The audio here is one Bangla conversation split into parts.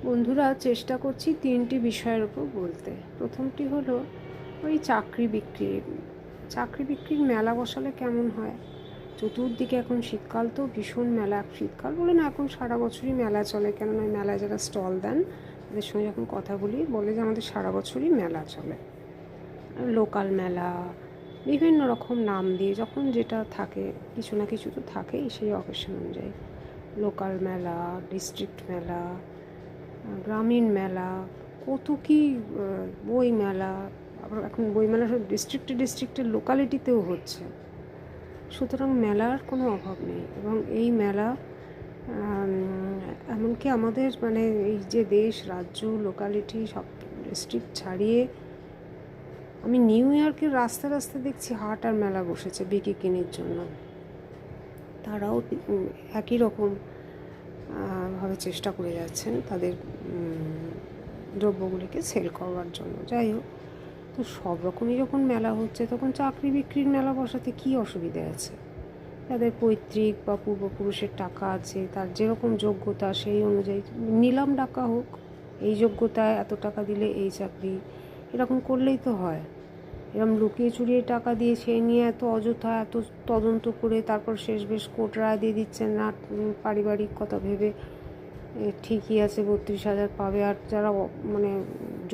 বন্ধুরা, চেষ্টা করছি তিনটি বিষয়ের উপর বলতে। প্রথমটি হলো ওই চাকরি বিক্রির মেলা বসালে কেমন হয়। চতুর্দিকে এখন শীতকাল, তো ভীষণ মেলা। শীতকাল বলে না, এখন সারা বছরই মেলা চলে। কেননা মেলায় যারা স্টল দেন তাদের সঙ্গে যখন কথা বলি, বলে যে আমাদের সারা বছরই মেলা চলে। লোকাল মেলা, বিভিন্ন রকম নাম দিয়ে যখন যেটা থাকে, কিছু না কিছু তো থাকেই সেই অকেশন অনুযায়ী। লোকাল মেলা, ডিস্ট্রিক্ট মেলা, গ্রামীণ মেলা, কত কি বই মেলা। আবার এখন বই মেলা সব ডিস্ট্রিক্টের লোকালিটিতেও হচ্ছে। সুতরাং মেলার কোনো অভাব নেই। এবং এই মেলা এমনকি আমাদের মানে এই যে দেশ, রাজ্য, লোকালিটি সব ডিস্ট্রিক্ট ছাড়িয়ে আমি নিউ ইয়র্কের রাস্তা রাস্তা দেখছি হাট আর মেলা বসেছে বিকিকিনির জন্য। তারাও একই রকম ভাবে চেষ্টা করে যাচ্ছেন তাদের দ্রব্যগুলিকে সেল করবার জন্য। যাই হোক, তো সব রকমই যখন মেলা হচ্ছে, তখন চাকরি বিক্রির মেলা বসাতে কী অসুবিধে আছে? যাদের পৈতৃক বা পূর্বপুরুষের টাকা আছে, তার যেরকম যোগ্যতা সেই অনুযায়ী নিলাম ডাকা হোক, এই যোগ্যতায় এত টাকা দিলে এই চাকরি, এরকম করলেই তো হয়। এরকম লুকিয়ে চুরিয়ে টাকা দিয়ে সে নিয়ে এত অযথা এত তদন্ত করে তারপর শেষ বেশ কোর্ট রায় দিয়ে দিচ্ছেন না, পারিবারিক কথা ভেবে ঠিকই আছে 32,000 পাবে। আর যারা মানে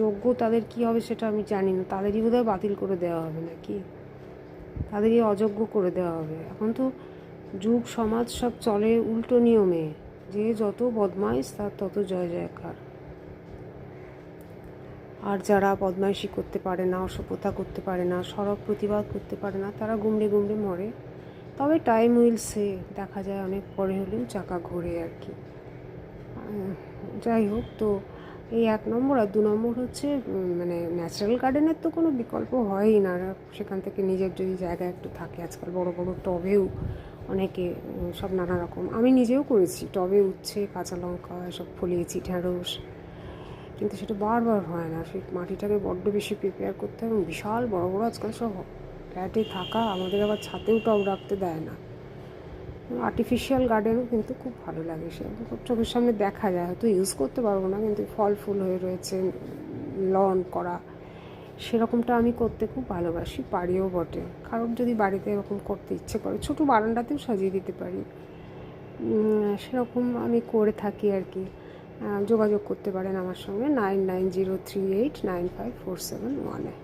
যোগ্য তাদের কি হবে সেটা আমি জানি না, তাদেরই বোধহয় বাতিল করে দেওয়া হবে নাকি, তাদেরই অযোগ্য করে দেওয়া হবে। এখন তো যুগ সমাজ সব চলে উল্টো নিয়মে, যে যত বদমাইশ তার তত জয় জয়কার। আর যারা বদমাইশি করতে পারে না, অসভ্যতা করতে পারে না, সরব প্রতিবাদ করতে পারে না, তারা গুমড়ে গুমড়ে মরে। তবে টাইম উইল সে, দেখা যায় অনেক পরে হলেও চাকা ঘোরে আর কি। যাই হোক, তো এই 1 নম্বর। আর 2 নম্বর হচ্ছে মানে ন্যাচারাল গার্ডেনের তো কোনো বিকল্প হয়ই না। সেখান থেকে নিজের যদি জায়গা একটু থাকে, আজকাল বড় বড় টবেও অনেকে সব নানা রকম, আমি নিজেও করেছি, টবে উচ্ছে, কাঁচা লঙ্কা এসব ফলিয়েছি, ঢ্যাঁড়স। কিন্তু সেটা বারবার হয় না, সেই মাটিটাকে বড্ড বেশি প্রিপেয়ার করতে হয়। এবং বিশাল বড় বড় আজকাল সব ফ্ল্যাটে থাকা, আমাদের আবার ছাদেও টব রাখতে দেয় না। আর্টিফিশিয়াল গার্ডেনও কিন্তু খুব ভালো লাগে, সেরকম খুব চোখের সামনে দেখা যায়, হয়তো ইউজ করতে পারবো না, কিন্তু ফল ফুল হয়ে রয়েছে, লন করা, সেরকমটা আমি করতে খুব ভালোবাসি, পারিও বটে। কারণ যদি বাড়িতে এরকম করতে ইচ্ছে করে, ছোটো বারান্দাতেও সাজিয়ে দিতে পারি, সেরকম আমি করে থাকি আর কি। যোগাযোগ করতে পারেন আমার সঙ্গে 9903895471-এ।